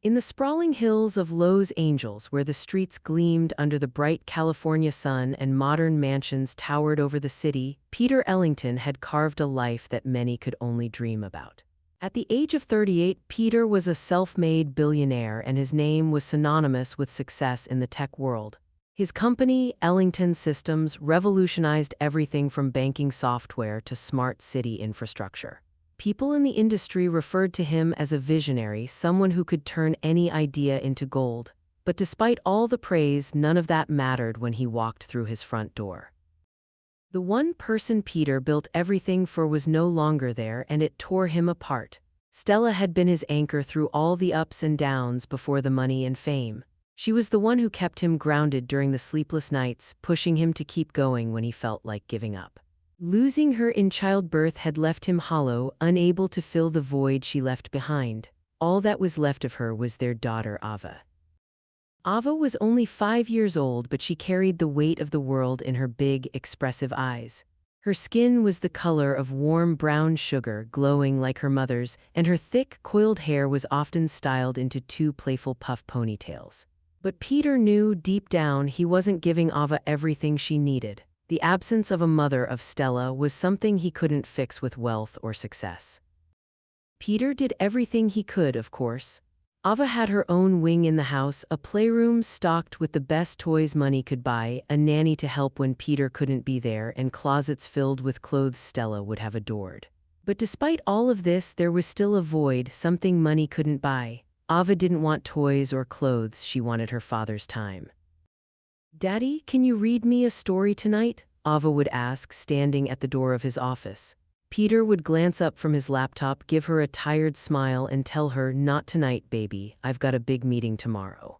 In the sprawling hills of Los Angeles, where the streets gleamed under the bright California sun and modern mansions towered over the city, Peter Ellington had carved a life that many could only dream about. At the age of 38, Peter was a self-made billionaire, and his name was synonymous with success in the tech world. His company, Ellington Systems, revolutionized everything from banking software to smart city infrastructure. People in the industry referred to him as a visionary, someone who could turn any idea into gold. But despite all the praise, none of that mattered when he walked through his front door. The one person Peter built everything for was no longer there, and it tore him apart. Stella had been his anchor through all the ups and downs before the money and fame. She was the one who kept him grounded during the sleepless nights, pushing him to keep going when he felt like giving up. Losing her in childbirth had left him hollow, unable to fill the void she left behind. All that was left of her was their daughter Ava. Ava was only 5 years old, but she carried the weight of the world in her big, expressive eyes. Her skin was the color of warm brown sugar, glowing like her mother's, and her thick, coiled hair was often styled into 2 playful puff ponytails. But Peter knew deep down he wasn't giving Ava everything she needed. The absence of a mother of Stella was something he couldn't fix with wealth or success. Peter did everything he could, of course. Ava had her own wing in the house, a playroom stocked with the best toys money could buy, a nanny to help when Peter couldn't be there, and closets filled with clothes Stella would have adored. But despite all of this, there was still a void, something money couldn't buy. Ava didn't want toys or clothes, she wanted her father's time. "Daddy, can you read me a story tonight?" Ava would ask, standing at the door of his office. Peter would glance up from his laptop, give her a tired smile, and tell her, "Not tonight, baby, I've got a big meeting tomorrow."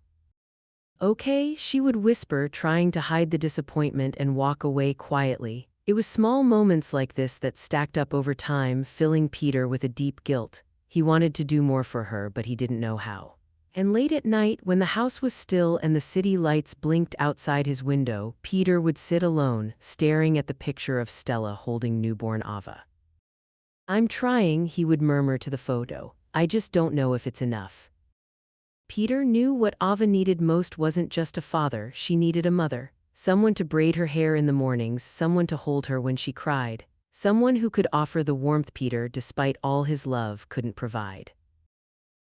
"Okay," she would whisper, trying to hide the disappointment, and walk away quietly. It was small moments like this that stacked up over time, filling Peter with a deep guilt. He wanted to do more for her, but he didn't know how. And late at night, when the house was still and the city lights blinked outside his window, Peter would sit alone, staring at the picture of Stella holding newborn Ava. "I'm trying," he would murmur to the photo. "I just don't know if it's enough." Peter knew what Ava needed most wasn't just a father, she needed a mother. Someone to braid her hair in the mornings, someone to hold her when she cried. Someone who could offer the warmth Peter, despite all his love, couldn't provide.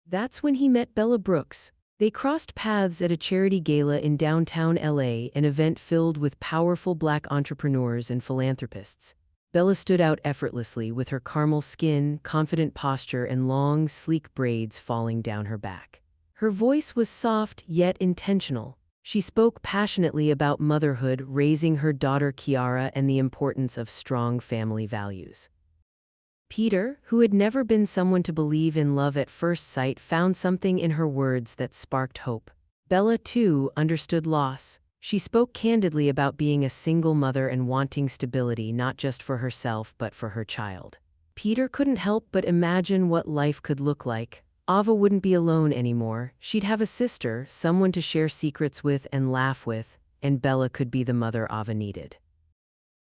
That's when he met Bella Brooks. They crossed paths at a charity gala in downtown LA, an event filled with powerful Black entrepreneurs and philanthropists. Bella stood out effortlessly with her caramel skin, confident posture, and long, sleek braids falling down her back. Her voice was soft yet intentional. She spoke passionately about motherhood, raising her daughter Kiara, and the importance of strong family values. Peter, who had never been someone to believe in love at first sight, found something in her words that sparked hope. Bella, too, understood loss. She spoke candidly about being a single mother and wanting stability not just for herself but for her child. Peter couldn't help but imagine what life could look like. Ava wouldn't be alone anymore. She'd have a sister, someone to share secrets with and laugh with, and Bella could be the mother Ava needed.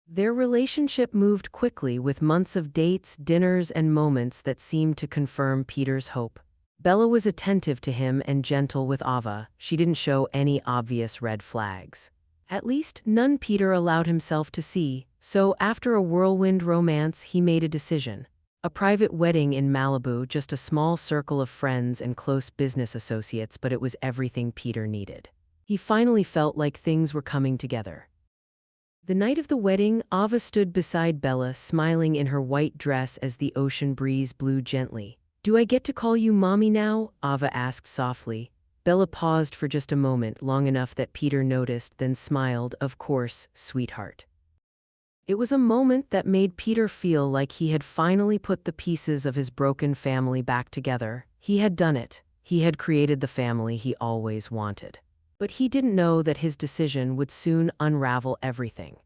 Their relationship moved quickly, with months of dates, dinners, and moments that seemed to confirm Peter's hope. Bella was attentive to him and gentle with Ava. She didn't show any obvious red flags. At least, none Peter allowed himself to see. So, after a whirlwind romance, he made a decision. A private wedding in Malibu, just a small circle of friends and close business associates, but it was everything Peter needed. He finally felt like things were coming together. The night of the wedding, Ava stood beside Bella, smiling in her white dress as the ocean breeze blew gently. "Do I get to call you Mommy now?" Ava asked softly. Bella paused for just a moment, long enough that Peter noticed, then smiled. "Of course, sweetheart." It was a moment that made Peter feel like he had finally put the pieces of his broken family back together. He had done it. He had created the family he always wanted. But he didn't know that his decision would soon unravel everything.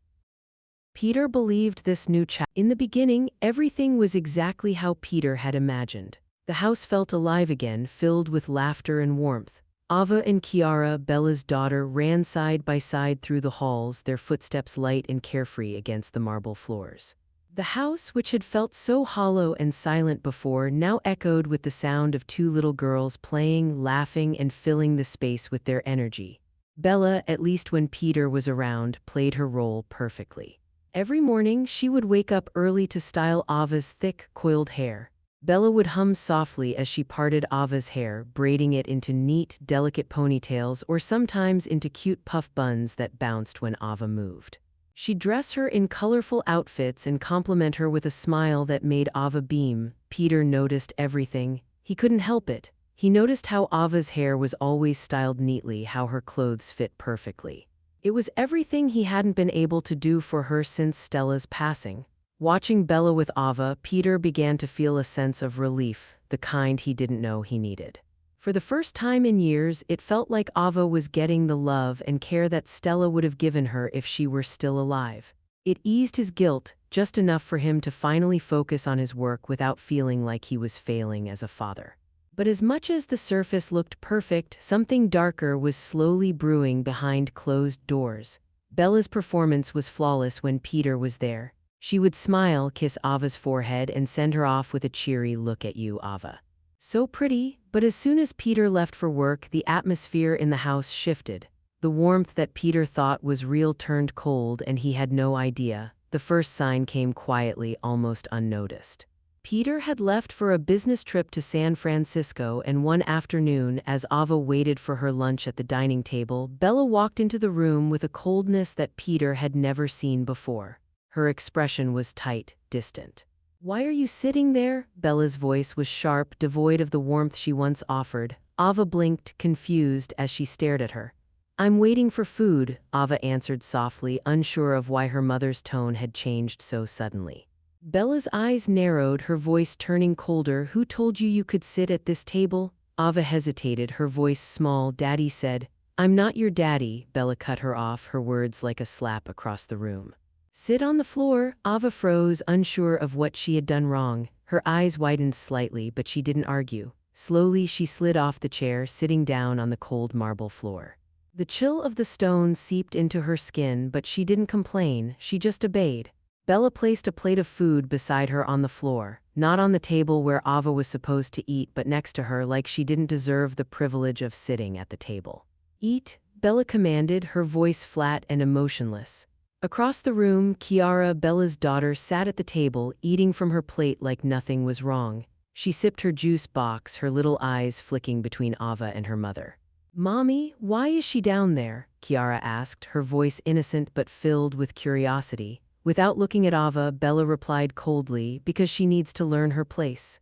Peter believed this new chapter. In the beginning, everything was exactly how Peter had imagined. The house felt alive again, filled with laughter and warmth. Ava and Kiara, Bella's daughter, ran side by side through the halls, their footsteps light and carefree against the marble floors. The house, which had felt so hollow and silent before, now echoed with the sound of two little girls playing, laughing, and filling the space with their energy. Bella, at least when Peter was around, played her role perfectly. Every morning, she would wake up early to style Ava's thick, coiled hair. Bella would hum softly as she parted Ava's hair, braiding it into neat, delicate ponytails or sometimes into cute puff buns that bounced when Ava moved. She'd dress her in colorful outfits and compliment her with a smile that made Ava beam. Peter noticed everything. He couldn't help it. He noticed how Ava's hair was always styled neatly, how her clothes fit perfectly. It was everything he hadn't been able to do for her since Stella's passing. Watching Bella with Ava, Peter began to feel a sense of relief, the kind he didn't know he needed. For the first time in years, it felt like Ava was getting the love and care that Stella would have given her if she were still alive. It eased his guilt, just enough for him to finally focus on his work without feeling like he was failing as a father. But as much as the surface looked perfect, something darker was slowly brewing behind closed doors. Bella's performance was flawless when Peter was there. She would smile, kiss Ava's forehead, and send her off with a cheery "Look at you, Ava." So pretty, but as soon as Peter left for work, the atmosphere in the house shifted. The warmth that Peter thought was real turned cold, and he had no idea. The first sign came quietly, almost unnoticed. Peter had left for a business trip to San Francisco, and one afternoon, as Ava waited for her lunch at the dining table, Bella walked into the room with a coldness that Peter had never seen before. Her expression was tight, distant. "Why are you sitting there?" Bella's voice was sharp, devoid of the warmth she once offered. Ava blinked, confused, as she stared at her. "I'm waiting for food," Ava answered softly, unsure of why her mother's tone had changed so suddenly. Bella's eyes narrowed, her voice turning colder. "Who told you you could sit at this table?" Ava hesitated, her voice small. "Daddy said." "I'm not your daddy," Bella cut her off, her words like a slap across the room. "Sit on the floor." Ava froze, unsure of what she had done wrong. Her eyes widened slightly, but she didn't argue. Slowly, she slid off the chair, sitting down on the cold marble floor. The chill of the stone seeped into her skin, but she didn't complain, she just obeyed. Bella placed a plate of food beside her on the floor, not on the table where Ava was supposed to eat, but next to her, like she didn't deserve the privilege of sitting at the table. "Eat," Bella commanded, her voice flat and emotionless. Across the room, Kiara, Bella's daughter, sat at the table, eating from her plate like nothing was wrong. She sipped her juice box, her little eyes flicking between Ava and her mother. "Mommy, why is she down there?" Kiara asked, her voice innocent but filled with curiosity. Without looking at Ava, Bella replied coldly, "Because she needs to learn her place."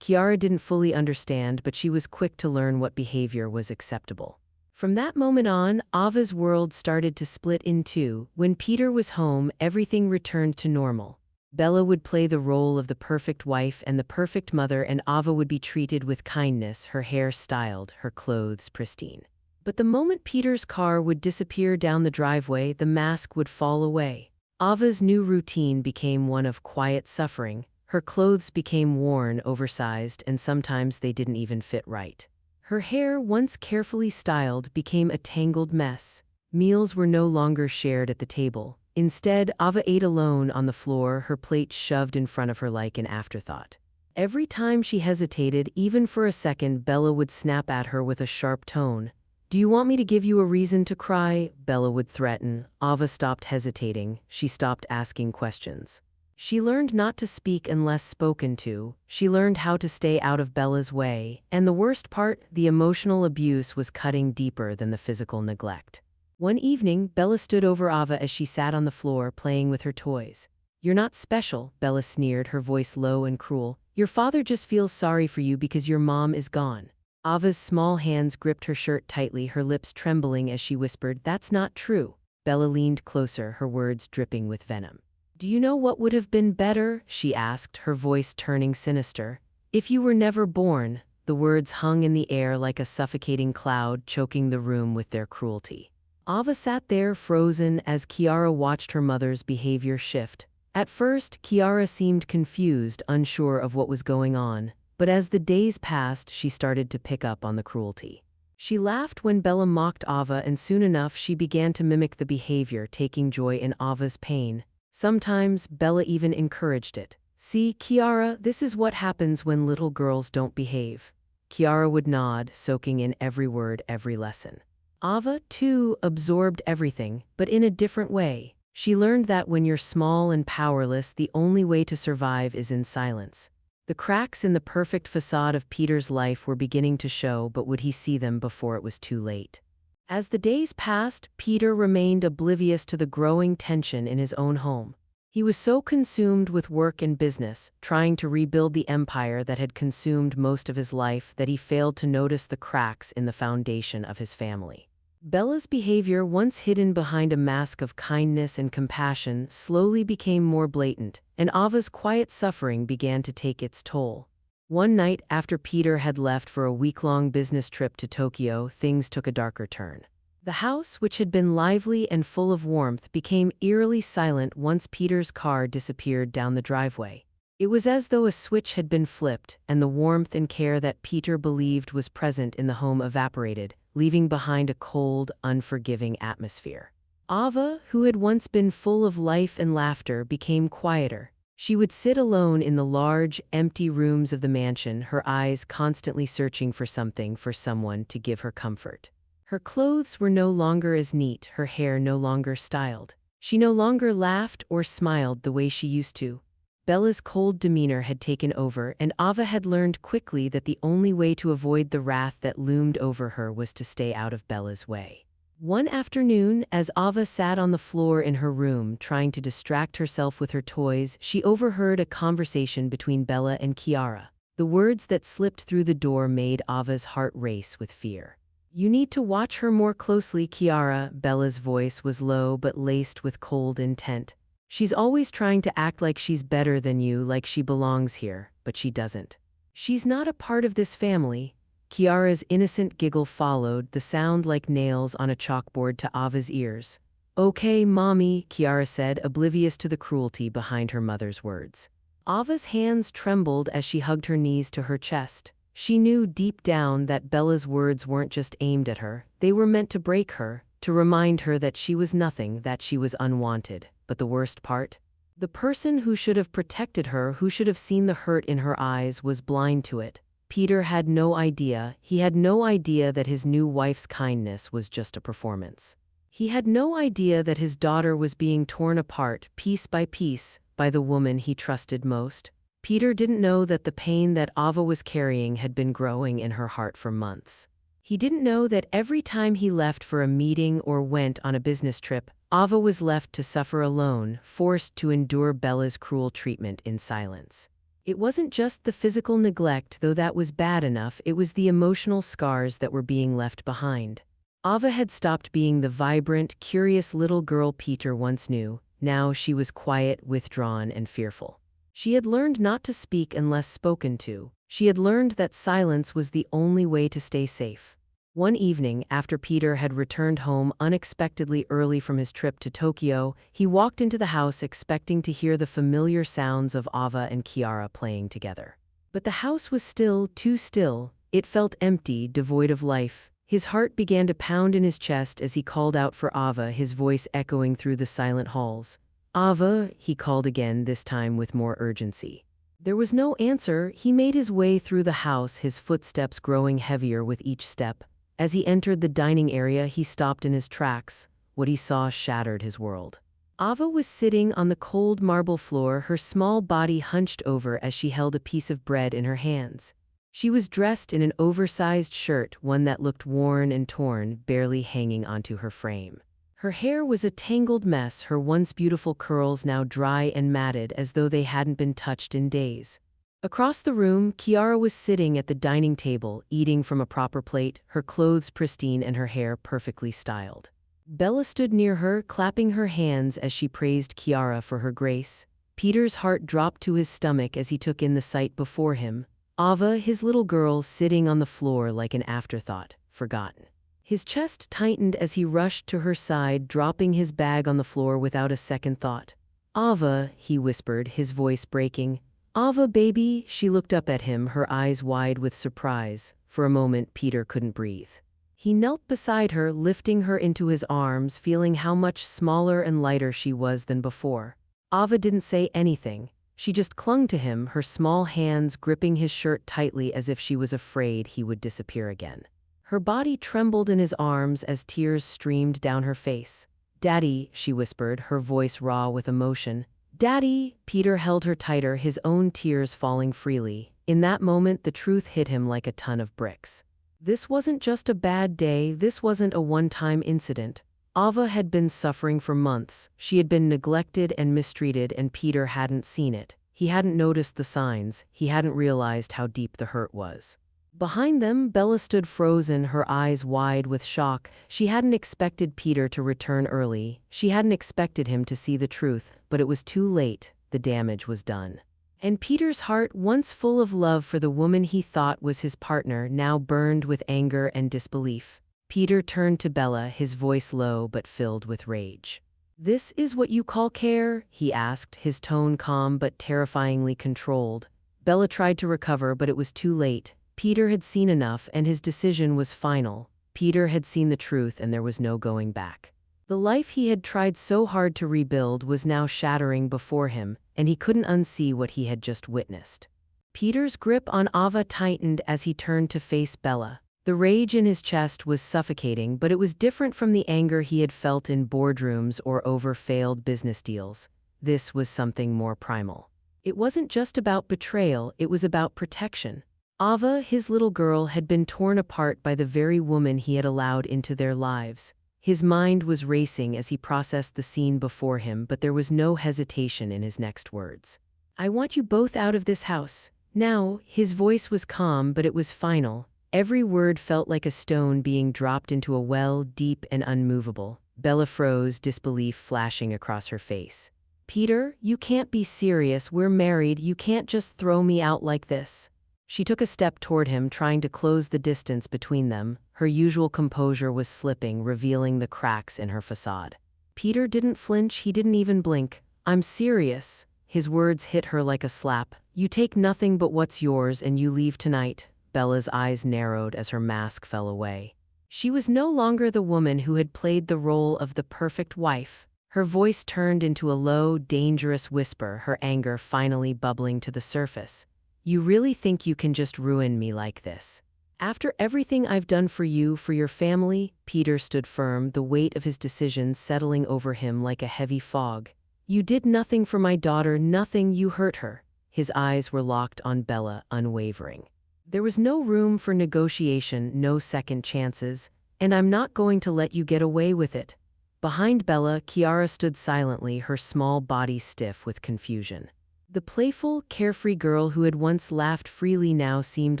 Kiara didn't fully understand, but she was quick to learn what behavior was acceptable. From that moment on, Ava's world started to split in two. When Peter was home, everything returned to normal. Bella would play the role of the perfect wife and the perfect mother, and Ava would be treated with kindness, her hair styled, her clothes pristine. But the moment Peter's car would disappear down the driveway, the mask would fall away. Ava's new routine became one of quiet suffering. Her clothes became worn, oversized, and sometimes they didn't even fit right. Her hair, once carefully styled, became a tangled mess. Meals were no longer shared at the table. Instead, Ava ate alone on the floor, her plate shoved in front of her like an afterthought. Every time she hesitated, even for a second, Bella would snap at her with a sharp tone. "Do you want me to give you a reason to cry?" Bella would threaten. Ava stopped hesitating. She stopped asking questions. She learned not to speak unless spoken to. She learned how to stay out of Bella's way. And the worst part, the emotional abuse was cutting deeper than the physical neglect. One evening, Bella stood over Ava as she sat on the floor playing with her toys. "You're not special," Bella sneered, her voice low and cruel. "Your father just feels sorry for you because your mom is gone." Ava's small hands gripped her shirt tightly, her lips trembling as she whispered, "That's not true." Bella leaned closer, her words dripping with venom. "Do you know what would have been better?" she asked, her voice turning sinister. "If you were never born." The words hung in the air like a suffocating cloud, choking the room with their cruelty. Ava sat there, frozen, as Kiara watched her mother's behavior shift. At first, Kiara seemed confused, unsure of what was going on. But as the days passed, she started to pick up on the cruelty. She laughed when Bella mocked Ava, and soon enough she began to mimic the behavior, taking joy in Ava's pain. Sometimes Bella even encouraged it. "See, Kiara, this is what happens when little girls don't behave." Kiara would nod, soaking in every word, every lesson. Ava, too, absorbed everything, but in a different way. She learned that when you're small and powerless, the only way to survive is in silence. The cracks in the perfect facade of Peter's life were beginning to show, but would he see them before it was too late? As the days passed, Peter remained oblivious to the growing tension in his own home. He was so consumed with work and business, trying to rebuild the empire that had consumed most of his life, that he failed to notice the cracks in the foundation of his family. Bella's behavior, once hidden behind a mask of kindness and compassion, slowly became more blatant, and Ava's quiet suffering began to take its toll. One night, after Peter had left for a week-long business trip to Tokyo, things took a darker turn. The house, which had been lively and full of warmth, became eerily silent once Peter's car disappeared down the driveway. It was as though a switch had been flipped, and the warmth and care that Peter believed was present in the home evaporated, leaving behind a cold, unforgiving atmosphere. Ava, who had once been full of life and laughter, became quieter. She would sit alone in the large, empty rooms of the mansion, her eyes constantly searching for something, for someone to give her comfort. Her clothes were no longer as neat, her hair no longer styled. She no longer laughed or smiled the way she used to. Bella's cold demeanor had taken over, and Ava had learned quickly that the only way to avoid the wrath that loomed over her was to stay out of Bella's way. One afternoon, as Ava sat on the floor in her room trying to distract herself with her toys, she overheard a conversation between Bella and Kiara. The words that slipped through the door made Ava's heart race with fear. "You need to watch her more closely, Kiara." Bella's voice was low but laced with cold intent. "She's always trying to act like she's better than you, like she belongs here, but she doesn't. She's not a part of this family." Kiara's innocent giggle followed, the sound like nails on a chalkboard to Ava's ears. "Okay, Mommy," Kiara said, oblivious to the cruelty behind her mother's words. Ava's hands trembled as she hugged her knees to her chest. She knew deep down that Bella's words weren't just aimed at her, they were meant to break her, to remind her that she was nothing, that she was unwanted. But the worst part? The person who should have protected her, who should have seen the hurt in her eyes, was blind to it. Peter had no idea. He had no idea that his new wife's kindness was just a performance. He had no idea that his daughter was being torn apart, piece by piece, by the woman he trusted most. Peter didn't know that the pain that Ava was carrying had been growing in her heart for months. He didn't know that every time he left for a meeting or went on a business trip, Ava was left to suffer alone, forced to endure Bella's cruel treatment in silence. It wasn't just the physical neglect, though that was bad enough, it was the emotional scars that were being left behind. Ava had stopped being the vibrant, curious little girl Peter once knew. Now she was quiet, withdrawn, and fearful. She had learned not to speak unless spoken to. She had learned that silence was the only way to stay safe. One evening, after Peter had returned home unexpectedly early from his trip to Tokyo, he walked into the house expecting to hear the familiar sounds of Ava and Kiara playing together. But the house was still, too still. It felt empty, devoid of life. His heart began to pound in his chest as he called out for Ava, his voice echoing through the silent halls. "Ava," he called again, this time with more urgency. There was no answer. He made his way through the house, his footsteps growing heavier with each step. As he entered the dining area, he stopped in his tracks. What he saw shattered his world. Ava was sitting on the cold marble floor, her small body hunched over as she held a piece of bread in her hands. She was dressed in an oversized shirt, one that looked worn and torn, barely hanging onto her frame. Her hair was a tangled mess, her once beautiful curls now dry and matted as though they hadn't been touched in days. Across the room, Kiara was sitting at the dining table, eating from a proper plate, her clothes pristine and her hair perfectly styled. Bella stood near her, clapping her hands as she praised Kiara for her grace. Peter's heart dropped to his stomach as he took in the sight before him. Ava, his little girl, sitting on the floor like an afterthought, forgotten. His chest tightened as he rushed to her side, dropping his bag on the floor without a second thought. "Ava," he whispered, his voice breaking. "Ava, baby." She looked up at him, her eyes wide with surprise. For a moment, Peter couldn't breathe. He knelt beside her, lifting her into his arms, feeling how much smaller and lighter she was than before. Ava didn't say anything. She just clung to him, her small hands gripping his shirt tightly as if she was afraid he would disappear again. Her body trembled in his arms as tears streamed down her face. "Daddy," she whispered, her voice raw with emotion. "Daddy!" Peter held her tighter, his own tears falling freely. In that moment, the truth hit him like a ton of bricks. This wasn't just a bad day, this wasn't a one-time incident. Ava had been suffering for months. She had been neglected and mistreated, and Peter hadn't seen it. He hadn't noticed the signs. He hadn't realized how deep the hurt was. Behind them, Bella stood frozen, her eyes wide with shock. She hadn't expected Peter to return early. She hadn't expected him to see the truth, but it was too late. The damage was done. And Peter's heart, once full of love for the woman he thought was his partner, now burned with anger and disbelief. Peter turned to Bella, his voice low but filled with rage. "This is what you call care?" he asked, his tone calm but terrifyingly controlled. Bella tried to recover, but it was too late. Peter had seen enough, and his decision was final. Peter had seen the truth, and there was no going back. The life he had tried so hard to rebuild was now shattering before him, and he couldn't unsee what he had just witnessed. Peter's grip on Ava tightened as he turned to face Bella. The rage in his chest was suffocating, but it was different from the anger he had felt in boardrooms or over failed business deals. This was something more primal. It wasn't just about betrayal, it was about protection. Ava, his little girl, had been torn apart by the very woman he had allowed into their lives. His mind was racing as he processed the scene before him, but there was no hesitation in his next words. "I want you both out of this house. Now." His voice was calm, but it was final. Every word felt like a stone being dropped into a well, deep and unmovable. Bella froze, disbelief flashing across her face. "Peter, you can't be serious. We're married. You can't just throw me out like this." She took a step toward him, trying to close the distance between them. Her usual composure was slipping, revealing the cracks in her facade. Peter didn't flinch, he didn't even blink. "I'm serious." His words hit her like a slap. "You take nothing but what's yours, and you leave tonight." Bella's eyes narrowed as her mask fell away. She was no longer the woman who had played the role of the perfect wife. Her voice turned into a low, dangerous whisper, her anger finally bubbling to the surface. "You really think you can just ruin me like this? After everything I've done for you, for your family?" Peter stood firm, the weight of his decision settling over him like a heavy fog. "You did nothing for my daughter, nothing. You hurt her." His eyes were locked on Bella, unwavering. "There was no room for negotiation, no second chances, and I'm not going to let you get away with it." Behind Bella, Kiara stood silently, her small body stiff with confusion. The playful, carefree girl who had once laughed freely now seemed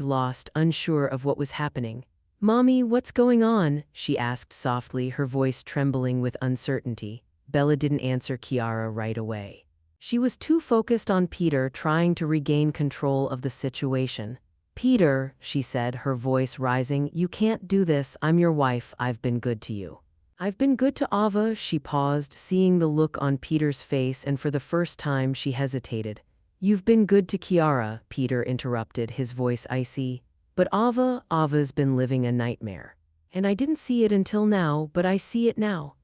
lost, unsure of what was happening. "Mommy, what's going on?" she asked softly, her voice trembling with uncertainty. Bella didn't answer Kiara right away. She was too focused on Peter, trying to regain control of the situation. "Peter," she said, her voice rising, "you can't do this. I'm your wife. I've been good to you." "I've been good to Ava." She paused, seeing the look on Peter's face, and for the first time she hesitated. "You've been good to Kiara," Peter interrupted, his voice icy. "But Ava's been living a nightmare. And I didn't see it until now, but I see it now."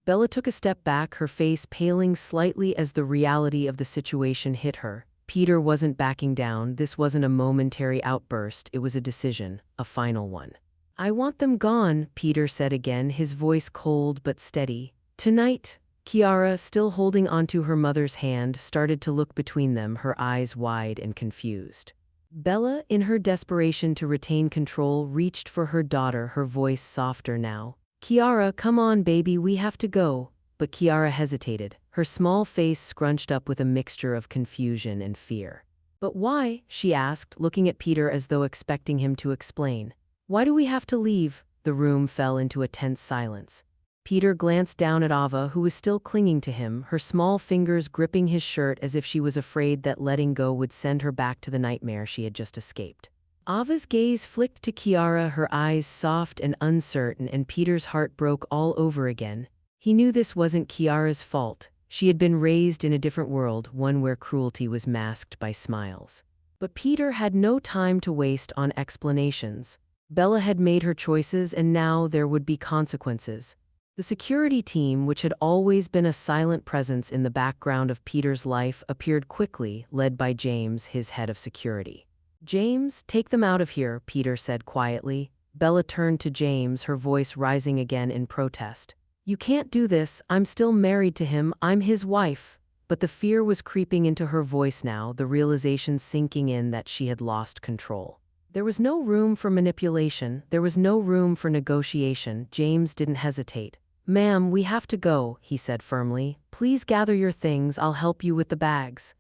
Bella took a step back, her face paling slightly as the reality of the situation hit her. Peter wasn't backing down. This wasn't a momentary outburst, it was a decision, a final one. "I want them gone," Peter said again, his voice cold but steady. "Tonight." Kiara, still holding onto her mother's hand, started to look between them, her eyes wide and confused. Bella, in her desperation to retain control, reached for her daughter, her voice softer now. "Kiara, come on baby, we have to go." But Kiara hesitated, her small face scrunched up with a mixture of confusion and fear. "But why?" she asked, looking at Peter as though expecting him to explain. "Why do we have to leave?" The room fell into a tense silence. Peter glanced down at Ava, who was still clinging to him, her small fingers gripping his shirt as if she was afraid that letting go would send her back to the nightmare she had just escaped. Ava's gaze flicked to Kiara, her eyes soft and uncertain, and Peter's heart broke all over again. He knew this wasn't Kiara's fault. She had been raised in a different world, one where cruelty was masked by smiles. But Peter had no time to waste on explanations. Bella had made her choices, and now there would be consequences. The security team, which had always been a silent presence in the background of Peter's life, appeared quickly, led by James, his head of security. "James, take them out of here," Peter said quietly. Bella turned to James, her voice rising again in protest. "You can't do this. I'm still married to him. I'm his wife." But the fear was creeping into her voice now, the realization sinking in that she had lost control. There was no room for manipulation. There was no room for negotiation. James didn't hesitate. "Ma'am, we have to go," he said firmly. "Please gather your things. I'll help you with the bags."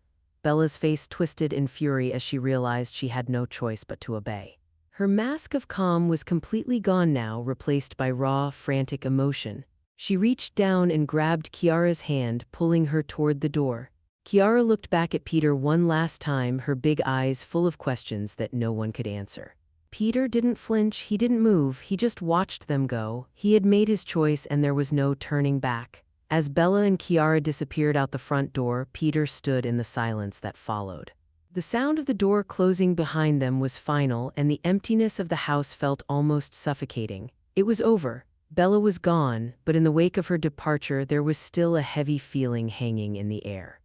Bella's face twisted in fury as she realized she had no choice but to obey. Her mask of calm was completely gone now, replaced by raw, frantic emotion. She reached down and grabbed Kiara's hand, pulling her toward the door. Kiara looked back at Peter one last time, her big eyes full of questions that no one could answer. Peter didn't flinch, he didn't move, he just watched them go. He had made his choice and there was no turning back. As Bella and Kiara disappeared out the front door, Peter stood in the silence that followed. The sound of the door closing behind them was final, and the emptiness of the house felt almost suffocating. It was over. Bella was gone, but in the wake of her departure there was still a heavy feeling hanging in the air.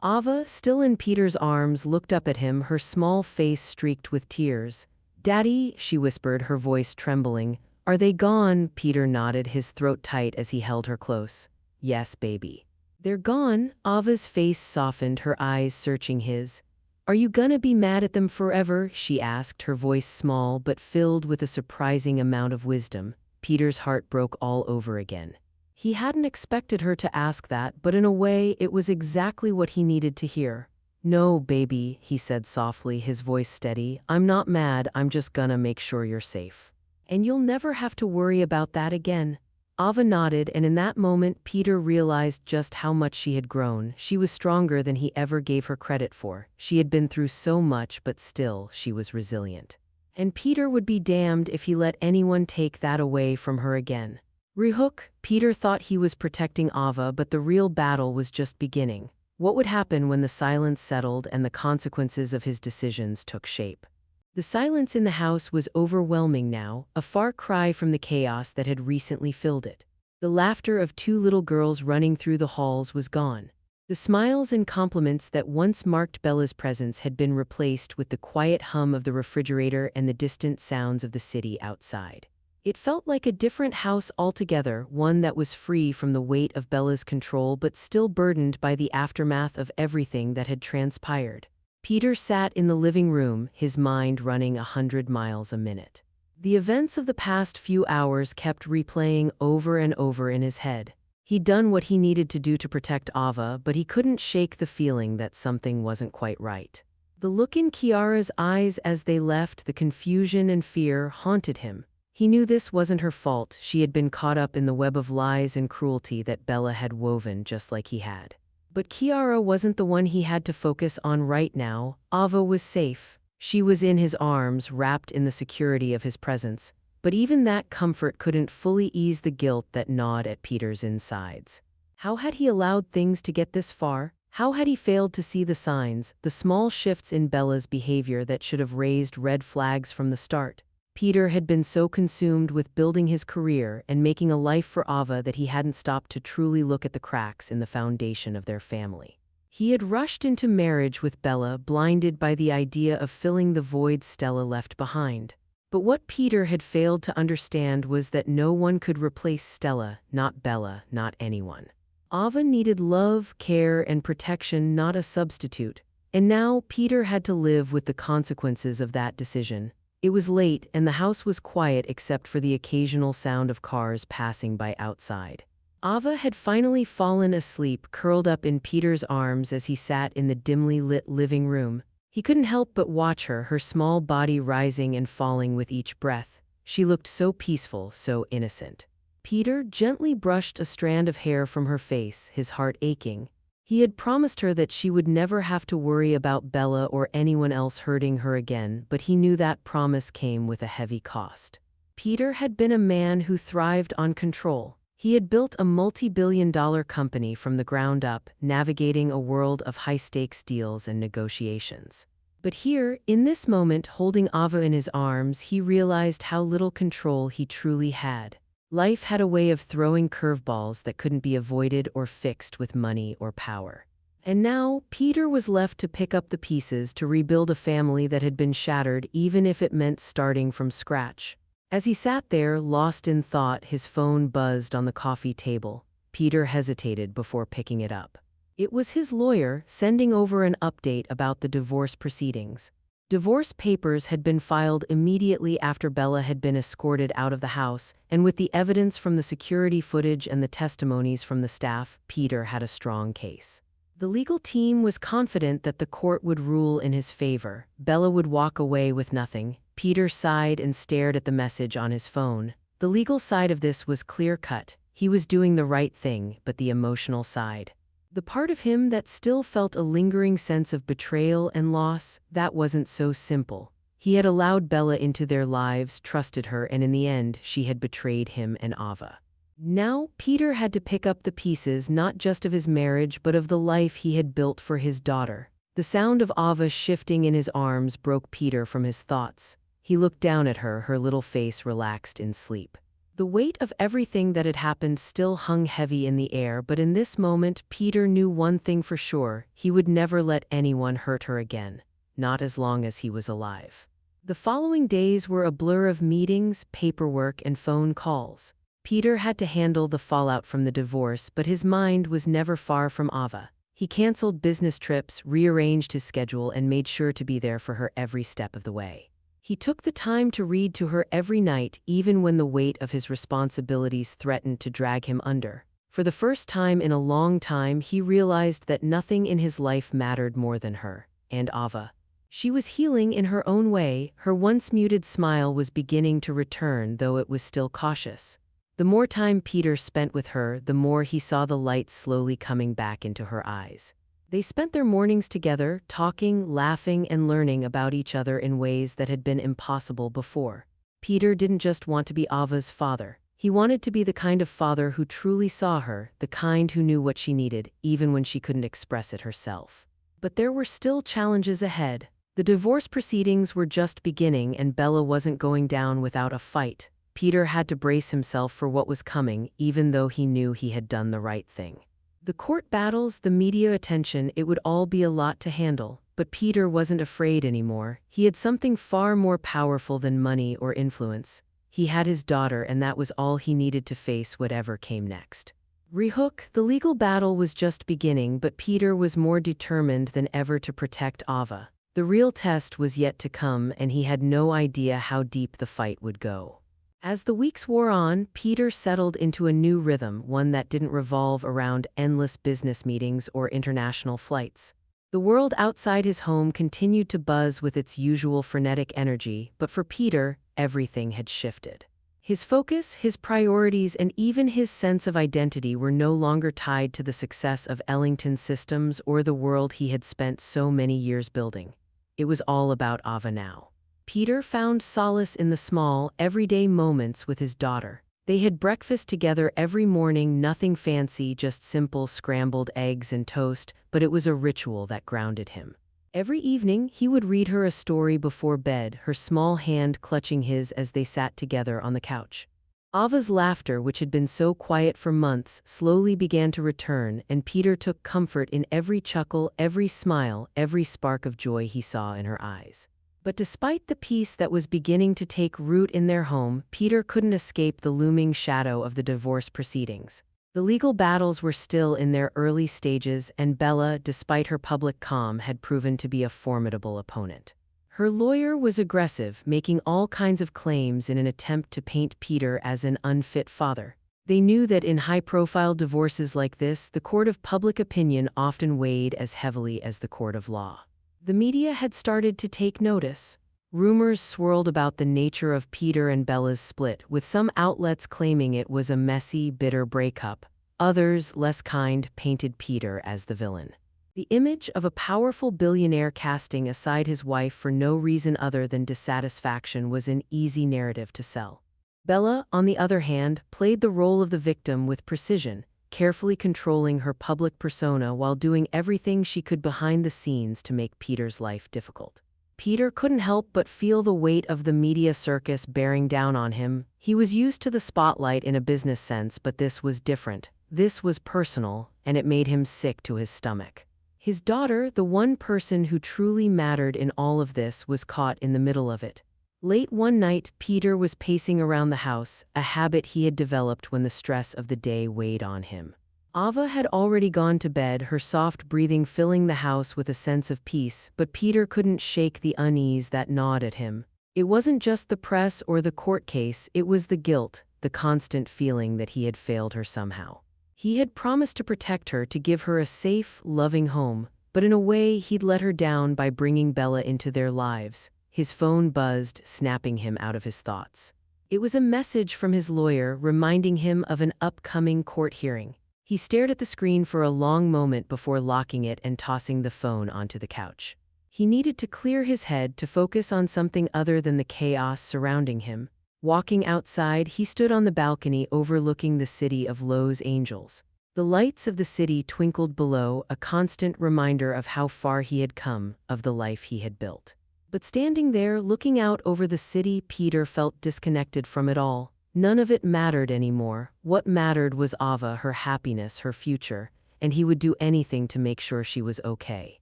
Ava, still in Peter's arms, looked up at him, her small face streaked with tears. "Daddy," she whispered, her voice trembling. "Are they gone?" Peter nodded, his throat tight as he held her close. "Yes, baby. They're gone." Ava's face softened, her eyes searching his. "Are you gonna be mad at them forever?" she asked, her voice small but filled with a surprising amount of wisdom. Peter's heart broke all over again. He hadn't expected her to ask that, but in a way, it was exactly what he needed to hear. "No, baby," he said softly, his voice steady. "I'm not mad, I'm just gonna make sure you're safe. And you'll never have to worry about that again." Ava nodded, and in that moment, Peter realized just how much she had grown. She was stronger than he ever gave her credit for. She had been through so much, but still, she was resilient. And Peter would be damned if he let anyone take that away from her again. Rehook, Peter thought he was protecting Ava, but the real battle was just beginning. What would happen when the silence settled and the consequences of his decisions took shape? The silence in the house was overwhelming now, a far cry from the chaos that had recently filled it. The laughter of two little girls running through the halls was gone. The smiles and compliments that once marked Bella's presence had been replaced with the quiet hum of the refrigerator and the distant sounds of the city outside. It felt like a different house altogether, one that was free from the weight of Bella's control but still burdened by the aftermath of everything that had transpired. Peter sat in the living room, his mind running 100 miles a minute. The events of the past few hours kept replaying over and over in his head. He'd done what he needed to do to protect Ava, but he couldn't shake the feeling that something wasn't quite right. The look in Kiara's eyes as they left, the confusion and fear, haunted him. He knew this wasn't her fault. She had been caught up in the web of lies and cruelty that Bella had woven just like he had. But Kiara wasn't the one he had to focus on right now. Ava was safe. She was in his arms, wrapped in the security of his presence. But even that comfort couldn't fully ease the guilt that gnawed at Peter's insides. How had he allowed things to get this far? How had he failed to see the signs, the small shifts in Bella's behavior that should have raised red flags from the start? Peter had been so consumed with building his career and making a life for Ava that he hadn't stopped to truly look at the cracks in the foundation of their family. He had rushed into marriage with Bella, blinded by the idea of filling the void Stella left behind. But what Peter had failed to understand was that no one could replace Stella, not Bella, not anyone. Ava needed love, care, and protection, not a substitute. And now Peter had to live with the consequences of that decision. It was late, and the house was quiet except for the occasional sound of cars passing by outside. Ava had finally fallen asleep, curled up in Peter's arms as he sat in the dimly lit living room. He couldn't help but watch her, her small body rising and falling with each breath. She looked so peaceful, so innocent. Peter gently brushed a strand of hair from her face, his heart aching. He had promised her that she would never have to worry about Bella or anyone else hurting her again, but he knew that promise came with a heavy cost. Peter had been a man who thrived on control. He had built a multi-billion-dollar company from the ground up, navigating a world of high-stakes deals and negotiations. But here, in this moment, holding Ava in his arms, he realized how little control he truly had. Life had a way of throwing curveballs that couldn't be avoided or fixed with money or power. And now, Peter was left to pick up the pieces to rebuild a family that had been shattered, even if it meant starting from scratch. As he sat there, lost in thought, his phone buzzed on the coffee table. Peter hesitated before picking it up. It was his lawyer sending over an update about the divorce proceedings. Divorce papers had been filed immediately after Bella had been escorted out of the house, and with the evidence from the security footage and the testimonies from the staff, Peter had a strong case. The legal team was confident that the court would rule in his favor. Bella would walk away with nothing. Peter sighed and stared at the message on his phone. The legal side of this was clear-cut. He was doing the right thing, but the emotional side, the part of him that still felt a lingering sense of betrayal and loss, that wasn't so simple. He had allowed Bella into their lives, trusted her, and in the end, she had betrayed him and Ava. Now, Peter had to pick up the pieces not just of his marriage but of the life he had built for his daughter. The sound of Ava shifting in his arms broke Peter from his thoughts. He looked down at her, her little face relaxed in sleep. The weight of everything that had happened still hung heavy in the air, but in this moment, Peter knew one thing for sure: he would never let anyone hurt her again. Not as long as he was alive. The following days were a blur of meetings, paperwork, and phone calls. Peter had to handle the fallout from the divorce, but his mind was never far from Ava. He canceled business trips, rearranged his schedule, and made sure to be there for her every step of the way. He took the time to read to her every night, even when the weight of his responsibilities threatened to drag him under. For the first time in a long time, he realized that nothing in his life mattered more than her and Ava. She was healing in her own way. Her once muted smile was beginning to return, though it was still cautious. The more time Peter spent with her, the more he saw the light slowly coming back into her eyes. They spent their mornings together, talking, laughing, and learning about each other in ways that had been impossible before. Peter didn't just want to be Ava's father. He wanted to be the kind of father who truly saw her, the kind who knew what she needed, even when she couldn't express it herself. But there were still challenges ahead. The divorce proceedings were just beginning, and Bella wasn't going down without a fight. Peter had to brace himself for what was coming, even though he knew he had done the right thing. The court battles, the media attention, it would all be a lot to handle. But Peter wasn't afraid anymore. He had something far more powerful than money or influence. He had his daughter, and that was all he needed to face whatever came next. Rehook, the legal battle was just beginning, but Peter was more determined than ever to protect Ava. The real test was yet to come, and he had no idea how deep the fight would go. As the weeks wore on, Peter settled into a new rhythm, one that didn't revolve around endless business meetings or international flights. The world outside his home continued to buzz with its usual frenetic energy, but for Peter, everything had shifted. His focus, his priorities, and even his sense of identity were no longer tied to the success of Ellington Systems or the world he had spent so many years building. It was all about Ava now. Peter found solace in the small, everyday moments with his daughter. They had breakfast together every morning, nothing fancy, just simple scrambled eggs and toast, but it was a ritual that grounded him. Every evening, he would read her a story before bed, her small hand clutching his as they sat together on the couch. Ava's laughter, which had been so quiet for months, slowly began to return, and Peter took comfort in every chuckle, every smile, every spark of joy he saw in her eyes. But despite the peace that was beginning to take root in their home, Peter couldn't escape the looming shadow of the divorce proceedings. The legal battles were still in their early stages, and Bella, despite her public calm, had proven to be a formidable opponent. Her lawyer was aggressive, making all kinds of claims in an attempt to paint Peter as an unfit father. They knew that in high-profile divorces like this, the court of public opinion often weighed as heavily as the court of law. The media had started to take notice. Rumors swirled about the nature of Peter and Bella's split, with some outlets claiming it was a messy, bitter breakup. Others, less kind, painted Peter as the villain. The image of a powerful billionaire casting aside his wife for no reason other than dissatisfaction was an easy narrative to sell. Bella, on the other hand, played the role of the victim with precision, carefully controlling her public persona while doing everything she could behind the scenes to make Peter's life difficult. Peter couldn't help but feel the weight of the media circus bearing down on him. He was used to the spotlight in a business sense, but this was different. This was personal, and it made him sick to his stomach. His daughter, the one person who truly mattered in all of this, was caught in the middle of it. Late one night, Peter was pacing around the house, a habit he had developed when the stress of the day weighed on him. Ava had already gone to bed, her soft breathing filling the house with a sense of peace, but Peter couldn't shake the unease that gnawed at him. It wasn't just the press or the court case, it was the guilt, the constant feeling that he had failed her somehow. He had promised to protect her, to give her a safe, loving home, but in a way he'd let her down by bringing Bella into their lives. His phone buzzed, snapping him out of his thoughts. It was a message from his lawyer reminding him of an upcoming court hearing. He stared at the screen for a long moment before locking it and tossing the phone onto the couch. He needed to clear his head, to focus on something other than the chaos surrounding him. Walking outside, he stood on the balcony overlooking the city of Los Angeles. The lights of the city twinkled below, a constant reminder of how far he had come, of the life he had built. But standing there, looking out over the city, Peter felt disconnected from it all. None of it mattered anymore. What mattered was Ava, her happiness, her future, and he would do anything to make sure she was okay.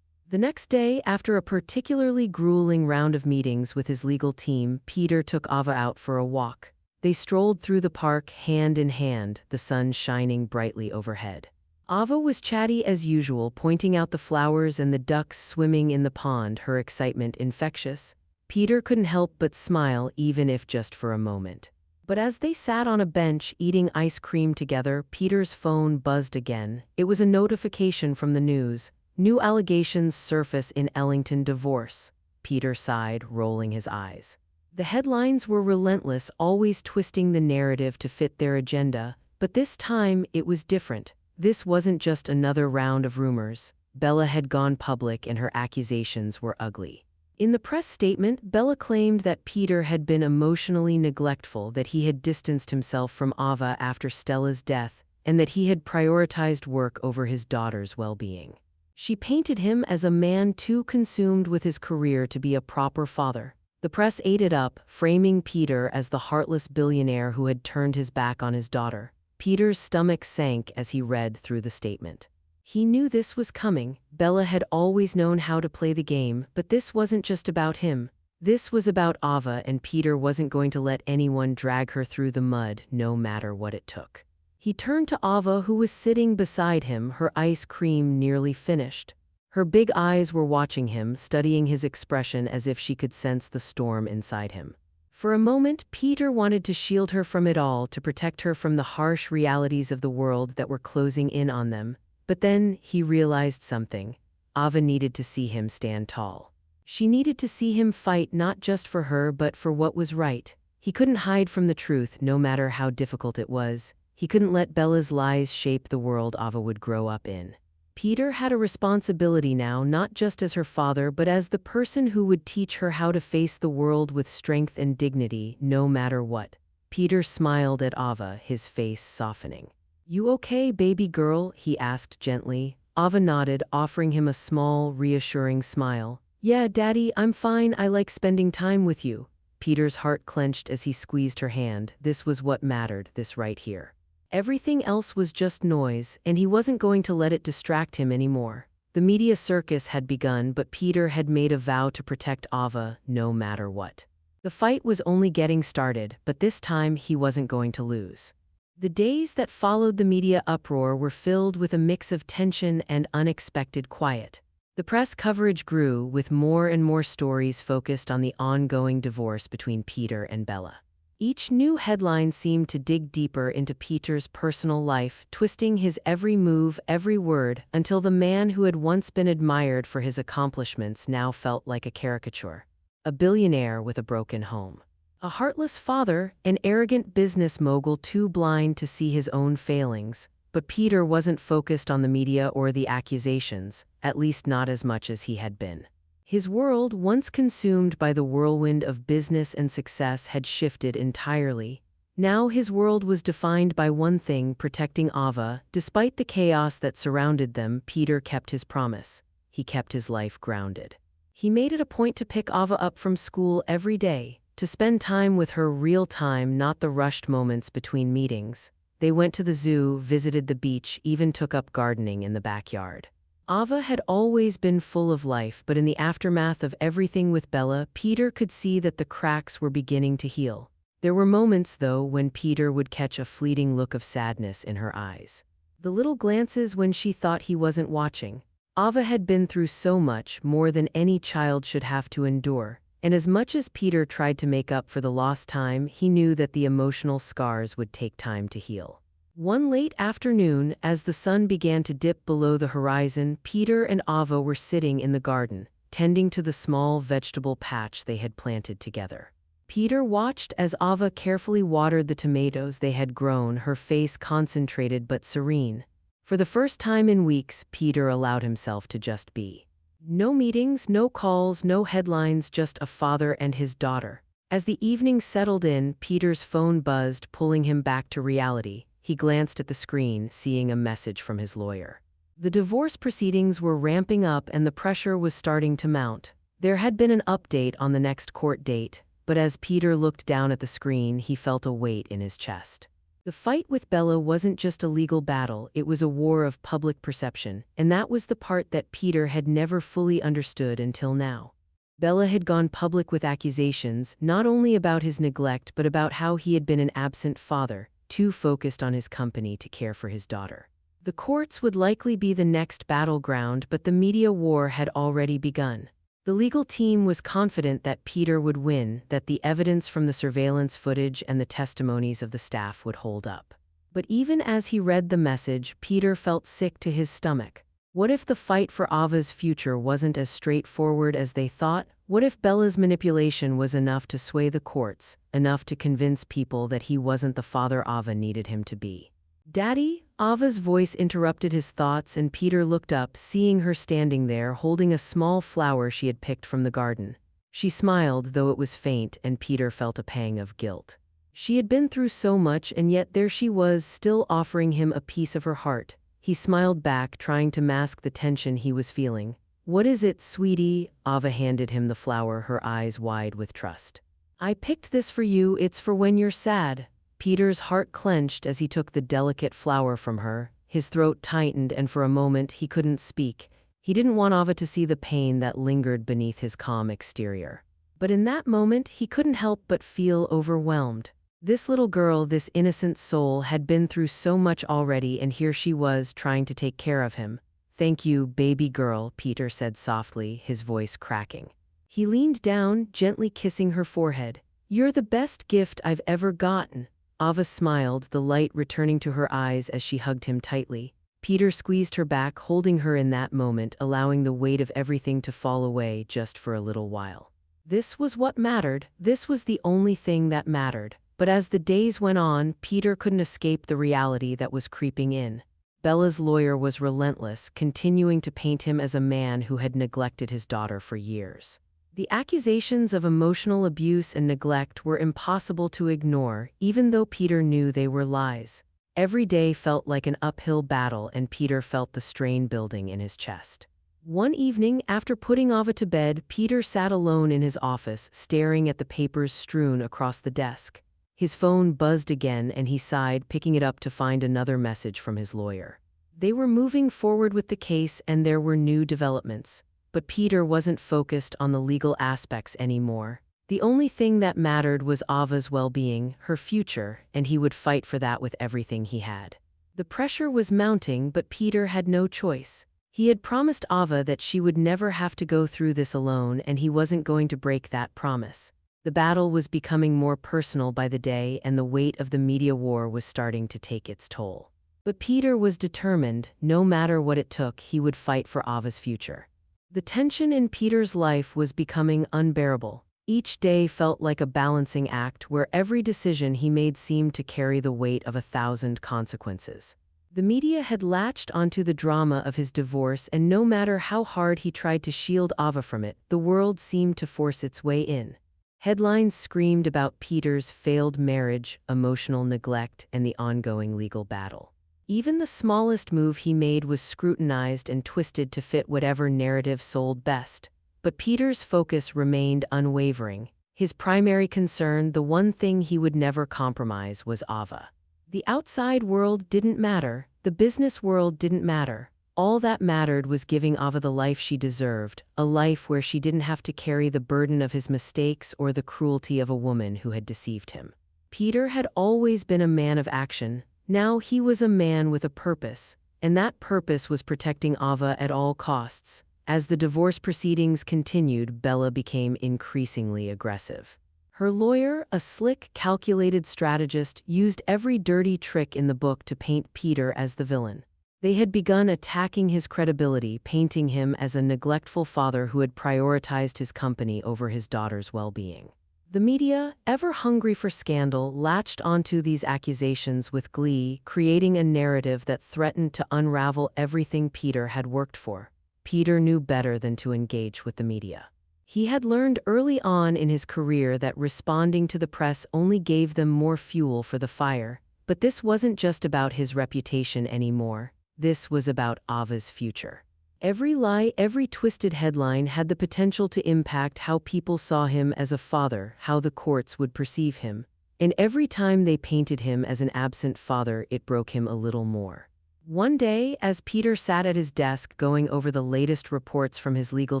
The next day, after a particularly grueling round of meetings with his legal team, Peter took Ava out for a walk. They strolled through the park hand in hand, the sun shining brightly overhead. Ava was chatty as usual, pointing out the flowers and the ducks swimming in the pond, her excitement infectious. Peter couldn't help but smile, even if just for a moment. But as they sat on a bench eating ice cream together, Peter's phone buzzed again. It was a notification from the news. New allegations surface in Ellington divorce. Peter sighed, rolling his eyes. The headlines were relentless, always twisting the narrative to fit their agenda, but this time it was different. This wasn't just another round of rumors. Bella had gone public and her accusations were ugly. In the press statement, Bella claimed that Peter had been emotionally neglectful, that he had distanced himself from Ava after Stella's death, and that he had prioritized work over his daughter's well-being. She painted him as a man too consumed with his career to be a proper father. The press ate it up, framing Peter as the heartless billionaire who had turned his back on his daughter. Peter's stomach sank as he read through the statement. He knew this was coming. Bella had always known how to play the game, but this wasn't just about him. This was about Ava, and Peter wasn't going to let anyone drag her through the mud, no matter what it took. He turned to Ava, who was sitting beside him, her ice cream nearly finished. Her big eyes were watching him, studying his expression as if she could sense the storm inside him. For a moment, Peter wanted to shield her from it all, to protect her from the harsh realities of the world that were closing in on them. But then he realized something. Ava needed to see him stand tall. She needed to see him fight, not just for her but for what was right. He couldn't hide from the truth, no matter how difficult it was. He couldn't let Bella's lies shape the world Ava would grow up in. Peter had a responsibility now, not just as her father but as the person who would teach her how to face the world with strength and dignity, no matter what. Peter smiled at Ava, his face softening. "You okay, baby girl?" he asked gently. Ava nodded, offering him a small, reassuring smile. "Yeah, Daddy, I'm fine. I like spending time with you." Peter's heart clenched as he squeezed her hand. This was what mattered, this right here. Everything else was just noise, and he wasn't going to let it distract him anymore. The media circus had begun, but Peter had made a vow to protect Ava, no matter what. The fight was only getting started, but this time he wasn't going to lose. The days that followed the media uproar were filled with a mix of tension and unexpected quiet. The press coverage grew, with more and more stories focused on the ongoing divorce between Peter and Bella. Each new headline seemed to dig deeper into Peter's personal life, twisting his every move, every word, until the man who had once been admired for his accomplishments now felt like a caricature. A billionaire with a broken home. A heartless father, an arrogant business mogul too blind to see his own failings. But Peter wasn't focused on the media or the accusations, at least not as much as he had been. His world, once consumed by the whirlwind of business and success, had shifted entirely. Now his world was defined by one thing: protecting Ava. Despite the chaos that surrounded them, Peter kept his promise. He kept his life grounded. He made it a point to pick Ava up from school every day, to spend time with her real time, not the rushed moments between meetings. They went to the zoo, visited the beach, even took up gardening in the backyard. Ava had always been full of life, but in the aftermath of everything with Bella, Peter could see that the cracks were beginning to heal. There were moments, though, when Peter would catch a fleeting look of sadness in her eyes. The little glances when she thought he wasn't watching. Ava had been through so much, more than any child should have to endure, and as much as Peter tried to make up for the lost time, he knew that the emotional scars would take time to heal. One late afternoon, as the sun began to dip below the horizon, Peter and Ava were sitting in the garden, tending to the small vegetable patch they had planted together. Peter watched as Ava carefully watered the tomatoes they had grown, her face concentrated but serene. For the first time in weeks, Peter allowed himself to just be. No meetings, no calls, no headlines, just a father and his daughter. As the evening settled in, Peter's phone buzzed, pulling him back to reality. He glanced at the screen, seeing a message from his lawyer. The divorce proceedings were ramping up and the pressure was starting to mount. There had been an update on the next court date, but as Peter looked down at the screen, he felt a weight in his chest. The fight with Bella wasn't just a legal battle, it was a war of public perception, and that was the part that Peter had never fully understood until now. Bella had gone public with accusations, not only about his neglect but about how he had been an absent father, too focused on his company to care for his daughter. The courts would likely be the next battleground, but the media war had already begun. The legal team was confident that Peter would win, that the evidence from the surveillance footage and the testimonies of the staff would hold up. But even as he read the message, Peter felt sick to his stomach. What if the fight for Ava's future wasn't as straightforward as they thought? What if Bella's manipulation was enough to sway the courts, enough to convince people that he wasn't the father Ava needed him to be? "Daddy?" Ava's voice interrupted his thoughts, and Peter looked up, seeing her standing there holding a small flower she had picked from the garden. She smiled, though it was faint, and Peter felt a pang of guilt. She had been through so much, and yet there she was, still offering him a piece of her heart. He smiled back, trying to mask the tension he was feeling. "What is it, sweetie?" Ava handed him the flower, her eyes wide with trust. "I picked this for you, it's for when you're sad." Peter's heart clenched as he took the delicate flower from her. His throat tightened, and for a moment he couldn't speak. He didn't want Ava to see the pain that lingered beneath his calm exterior. But in that moment, he couldn't help but feel overwhelmed. This little girl, this innocent soul, had been through so much already, and here she was trying to take care of him. "Thank you, baby girl," Peter said softly, his voice cracking. He leaned down, gently kissing her forehead. "You're the best gift I've ever gotten." Ava smiled, the light returning to her eyes as she hugged him tightly. Peter squeezed her back, holding her in that moment, allowing the weight of everything to fall away just for a little while. This was what mattered. This was the only thing that mattered. But as the days went on, Peter couldn't escape the reality that was creeping in. Bella's lawyer was relentless, continuing to paint him as a man who had neglected his daughter for years. The accusations of emotional abuse and neglect were impossible to ignore, even though Peter knew they were lies. Every day felt like an uphill battle, and Peter felt the strain building in his chest. One evening, after putting Ava to bed, Peter sat alone in his office, staring at the papers strewn across the desk. His phone buzzed again, and he sighed, picking it up to find another message from his lawyer. They were moving forward with the case, and there were new developments. But Peter wasn't focused on the legal aspects anymore. The only thing that mattered was Ava's well-being, her future, and he would fight for that with everything he had. The pressure was mounting, but Peter had no choice. He had promised Ava that she would never have to go through this alone, and he wasn't going to break that promise. The battle was becoming more personal by the day, and the weight of the media war was starting to take its toll. But Peter was determined. No matter what it took, he would fight for Ava's future. The tension in Peter's life was becoming unbearable. Each day felt like a balancing act where every decision he made seemed to carry the weight of 1,000 consequences. The media had latched onto the drama of his divorce, and no matter how hard he tried to shield Ava from it, the world seemed to force its way in. Headlines screamed about Peter's failed marriage, emotional neglect, and the ongoing legal battle. Even the smallest move he made was scrutinized and twisted to fit whatever narrative sold best. But Peter's focus remained unwavering. His primary concern, the one thing he would never compromise, was Ava. The outside world didn't matter, the business world didn't matter. All that mattered was giving Ava the life she deserved, a life where she didn't have to carry the burden of his mistakes or the cruelty of a woman who had deceived him. Peter had always been a man of action. Now he was a man with a purpose, and that purpose was protecting Ava at all costs. As the divorce proceedings continued, Bella became increasingly aggressive. Her lawyer, a slick, calculated strategist, used every dirty trick in the book to paint Peter as the villain. They had begun attacking his credibility, painting him as a neglectful father who had prioritized his company over his daughter's well-being. The media, ever hungry for scandal, latched onto these accusations with glee, creating a narrative that threatened to unravel everything Peter had worked for. Peter knew better than to engage with the media. He had learned early on in his career that responding to the press only gave them more fuel for the fire. But this wasn't just about his reputation anymore. This was about Ava's future. Every lie, every twisted headline had the potential to impact how people saw him as a father, how the courts would perceive him. And every time they painted him as an absent father, it broke him a little more. One day, as Peter sat at his desk going over the latest reports from his legal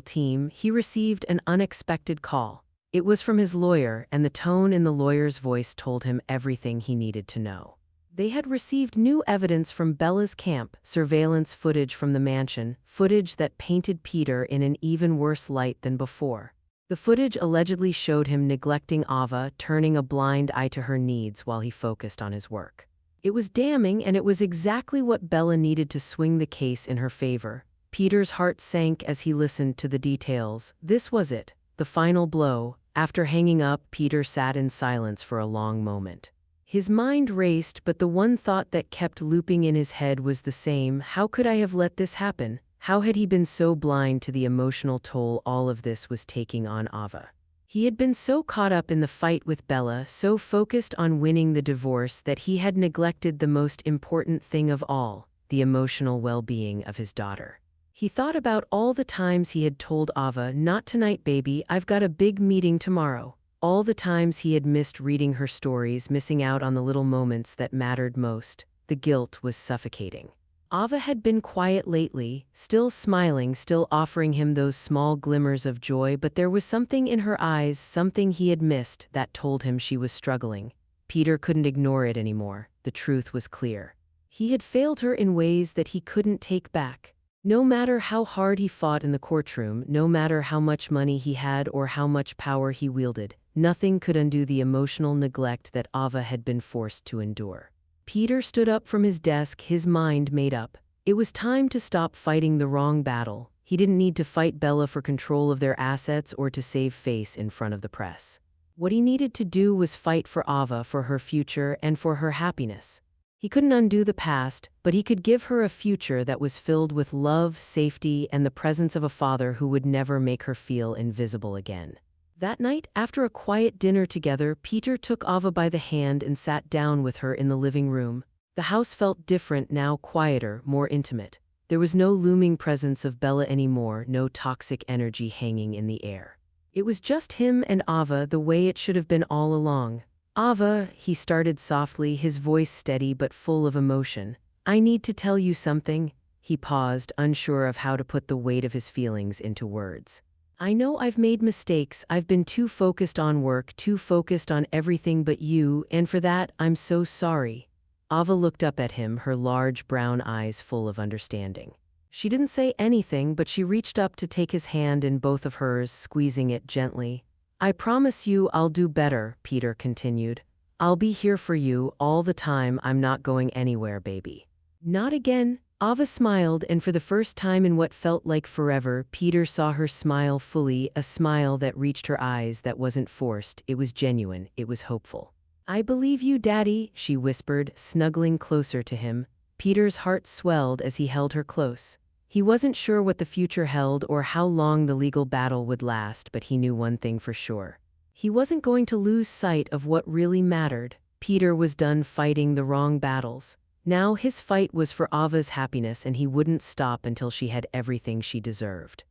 team, he received an unexpected call. It was from his lawyer, and the tone in the lawyer's voice told him everything he needed to know. They had received new evidence from Bella's camp, surveillance footage from the mansion, footage that painted Peter in an even worse light than before. The footage allegedly showed him neglecting Ava, turning a blind eye to her needs while he focused on his work. It was damning, and it was exactly what Bella needed to swing the case in her favor. Peter's heart sank as he listened to the details. This was it, the final blow. After hanging up, Peter sat in silence for a long moment. His mind raced, but the one thought that kept looping in his head was the same: how could I have let this happen? How had he been so blind to the emotional toll all of this was taking on Ava? He had been so caught up in the fight with Bella, so focused on winning the divorce, that he had neglected the most important thing of all, the emotional well-being of his daughter. He thought about all the times he had told Ava, "Not tonight, baby, I've got a big meeting tomorrow." All the times he had missed reading her stories, missing out on the little moments that mattered most. The guilt was suffocating. Ava had been quiet lately, still smiling, still offering him those small glimmers of joy, but there was something in her eyes, something he had missed, that told him she was struggling. Peter couldn't ignore it anymore. The truth was clear. He had failed her in ways that he couldn't take back. No matter how hard he fought in the courtroom, no matter how much money he had or how much power he wielded, nothing could undo the emotional neglect that Ava had been forced to endure. Peter stood up from his desk, his mind made up. It was time to stop fighting the wrong battle. He didn't need to fight Bella for control of their assets or to save face in front of the press. What he needed to do was fight for Ava, for her future, and for her happiness. He couldn't undo the past, but he could give her a future that was filled with love, safety, and the presence of a father who would never make her feel invisible again. That night, after a quiet dinner together, Peter took Ava by the hand and sat down with her in the living room. The house felt different now, quieter, more intimate. There was no looming presence of Bella anymore, no toxic energy hanging in the air. It was just him and Ava, the way it should have been all along. "Ava," he started softly, his voice steady but full of emotion. "I need to tell you something." He paused, unsure of how to put the weight of his feelings into words. "I know I've made mistakes. I've been too focused on work, too focused on everything but you, and for that, I'm so sorry." Ava looked up at him, her large brown eyes full of understanding. She didn't say anything, but she reached up to take his hand in both of hers, squeezing it gently. "I promise you I'll do better," Peter continued. "I'll be here for you all the time. I'm not going anywhere, baby." "Not again." Ava smiled, and for the first time in what felt like forever, Peter saw her smile fully, a smile that reached her eyes, that wasn't forced. It was genuine, it was hopeful. "I believe you, Daddy," she whispered, snuggling closer to him. Peter's heart swelled as he held her close. He wasn't sure what the future held or how long the legal battle would last, but he knew one thing for sure. He wasn't going to lose sight of what really mattered. Peter was done fighting the wrong battles. Now his fight was for Ava's happiness, and he wouldn't stop until she had everything she deserved.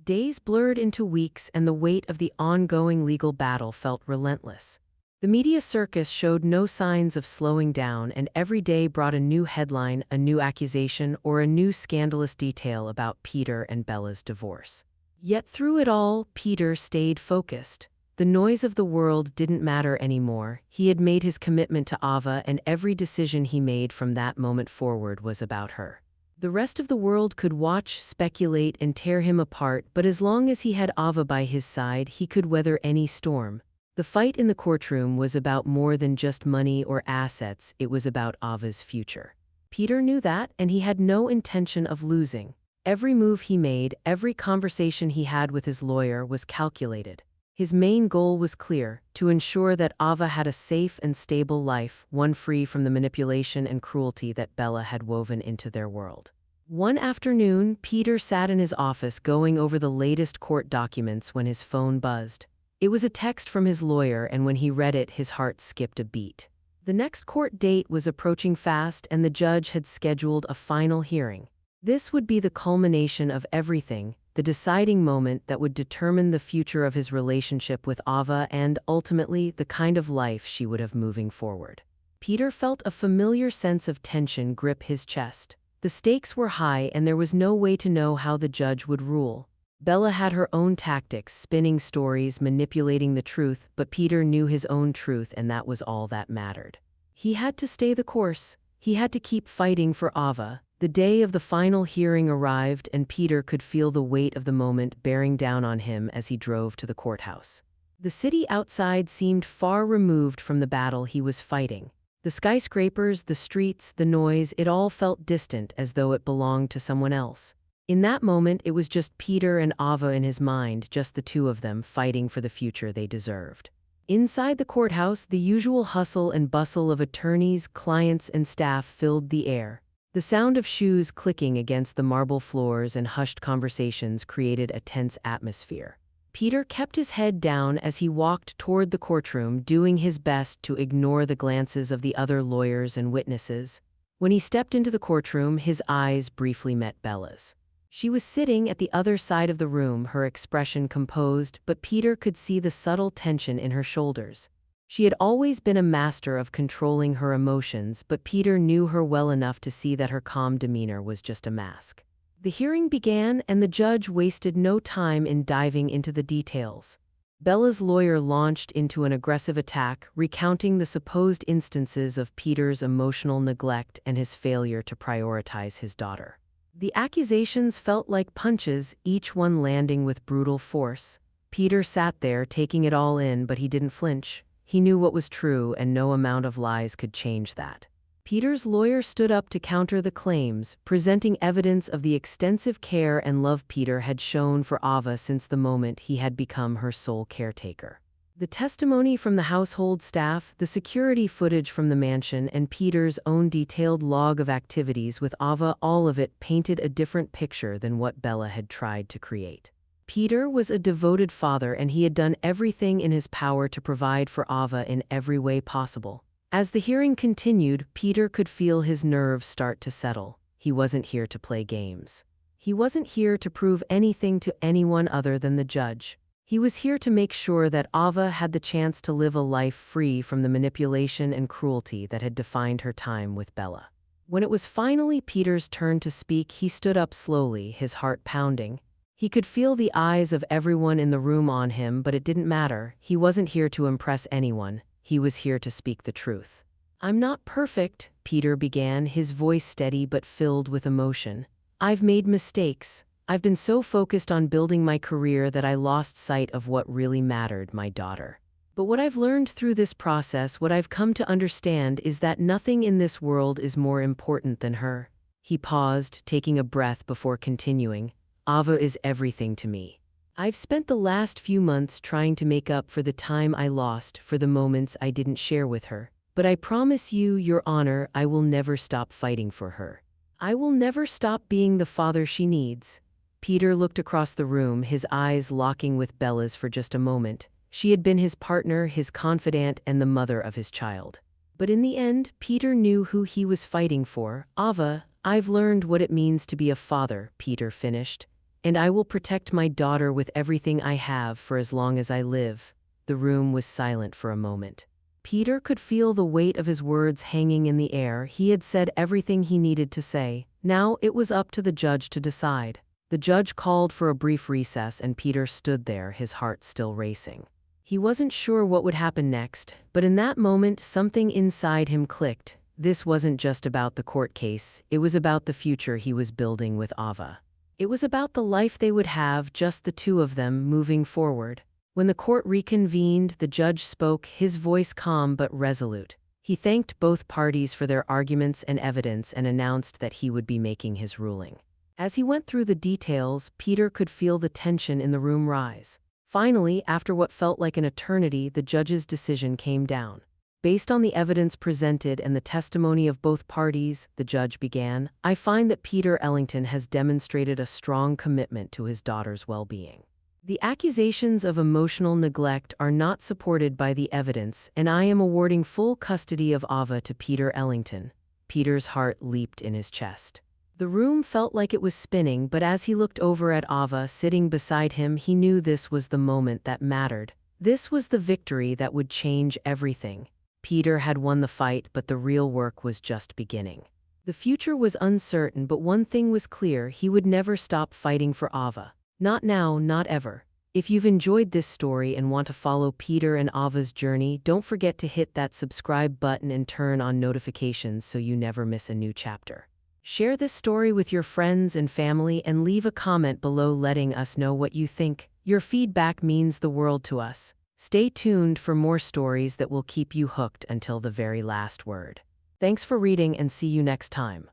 Days blurred into weeks, and the weight of the ongoing legal battle felt relentless. The media circus showed no signs of slowing down, and every day brought a new headline, a new accusation, or a new scandalous detail about Peter and Bella's divorce. Yet through it all, Peter stayed focused. The noise of the world didn't matter anymore. He had made his commitment to Ava, and every decision he made from that moment forward was about her. The rest of the world could watch, speculate, and tear him apart, but as long as he had Ava by his side, he could weather any storm. The fight in the courtroom was about more than just money or assets, it was about Ava's future. Peter knew that, and he had no intention of losing. Every move he made, every conversation he had with his lawyer was calculated. His main goal was clear: to ensure that Ava had a safe and stable life, one free from the manipulation and cruelty that Bella had woven into their world. One afternoon, Peter sat in his office going over the latest court documents when his phone buzzed. It was a text from his lawyer, and when he read it, his heart skipped a beat. The next court date was approaching fast, and the judge had scheduled a final hearing. This would be the culmination of everything, the deciding moment that would determine the future of his relationship with Ava and, ultimately, the kind of life she would have moving forward. Peter felt a familiar sense of tension grip his chest. The stakes were high, and there was no way to know how the judge would rule. Bella had her own tactics, spinning stories, manipulating the truth, but Peter knew his own truth, and that was all that mattered. He had to stay the course. He had to keep fighting for Ava. The day of the final hearing arrived, and Peter could feel the weight of the moment bearing down on him as he drove to the courthouse. The city outside seemed far removed from the battle he was fighting. The skyscrapers, the streets, the noise, it all felt distant, as though it belonged to someone else. In that moment, it was just Peter and Ava in his mind, just the two of them, fighting for the future they deserved. Inside the courthouse, the usual hustle and bustle of attorneys, clients, and staff filled the air. The sound of shoes clicking against the marble floors and hushed conversations created a tense atmosphere. Peter kept his head down as he walked toward the courtroom, doing his best to ignore the glances of the other lawyers and witnesses. When he stepped into the courtroom, his eyes briefly met Bella's. She was sitting at the other side of the room, her expression composed, but Peter could see the subtle tension in her shoulders. She had always been a master of controlling her emotions, but Peter knew her well enough to see that her calm demeanor was just a mask. The hearing began, and the judge wasted no time in diving into the details. Bella's lawyer launched into an aggressive attack, recounting the supposed instances of Peter's emotional neglect and his failure to prioritize his daughter. The accusations felt like punches, each one landing with brutal force. Peter sat there, taking it all in, but he didn't flinch. He knew what was true, and no amount of lies could change that. Peter's lawyer stood up to counter the claims, presenting evidence of the extensive care and love Peter had shown for Ava since the moment he had become her sole caretaker. The testimony from the household staff, the security footage from the mansion, and Peter's own detailed log of activities with Ava, all of it painted a different picture than what Bella had tried to create. Peter was a devoted father, and he had done everything in his power to provide for Ava in every way possible. As the hearing continued, Peter could feel his nerves start to settle. He wasn't here to play games. He wasn't here to prove anything to anyone other than the judge. He was here to make sure that Ava had the chance to live a life free from the manipulation and cruelty that had defined her time with Bella. When it was finally Peter's turn to speak, he stood up slowly, his heart pounding. He could feel the eyes of everyone in the room on him, but it didn't matter. He wasn't here to impress anyone. He was here to speak the truth. "I'm not perfect," Peter began, his voice steady but filled with emotion. "I've made mistakes. I've been so focused on building my career that I lost sight of what really mattered, my daughter. But what I've learned through this process, what I've come to understand, is that nothing in this world is more important than her." He paused, taking a breath before continuing. "Ava is everything to me. I've spent the last few months trying to make up for the time I lost, for the moments I didn't share with her. But I promise you, Your Honor, I will never stop fighting for her. I will never stop being the father she needs." Peter looked across the room, his eyes locking with Bella's for just a moment. She had been his partner, his confidant, and the mother of his child. But in the end, Peter knew who he was fighting for. "Ava, I've learned what it means to be a father," Peter finished. "And I will protect my daughter with everything I have for as long as I live." The room was silent for a moment. Peter could feel the weight of his words hanging in the air. He had said everything he needed to say. Now it was up to the judge to decide. The judge called for a brief recess, and Peter stood there, his heart still racing. He wasn't sure what would happen next, but in that moment something inside him clicked. This wasn't just about the court case, it was about the future he was building with Ava. It was about the life they would have, just the two of them, moving forward. When the court reconvened, the judge spoke, his voice calm but resolute. He thanked both parties for their arguments and evidence and announced that he would be making his ruling. As he went through the details, Peter could feel the tension in the room rise. Finally, after what felt like an eternity, the judge's decision came down. Based on the evidence presented and the testimony of both parties, the judge began, "I find that Peter Ellington has demonstrated a strong commitment to his daughter's well-being. The accusations of emotional neglect are not supported by the evidence, and I am awarding full custody of Ava to Peter Ellington." Peter's heart leaped in his chest. The room felt like it was spinning, but as he looked over at Ava sitting beside him, he knew this was the moment that mattered. This was the victory that would change everything. Peter had won the fight, but the real work was just beginning. The future was uncertain, but one thing was clear: he would never stop fighting for Ava. Not now, not ever. If you've enjoyed this story and want to follow Peter and Ava's journey, don't forget to hit that subscribe button and turn on notifications so you never miss a new chapter. Share this story with your friends and family and leave a comment below letting us know what you think. Your feedback means the world to us. Stay tuned for more stories that will keep you hooked until the very last word. Thanks for reading, and see you next time.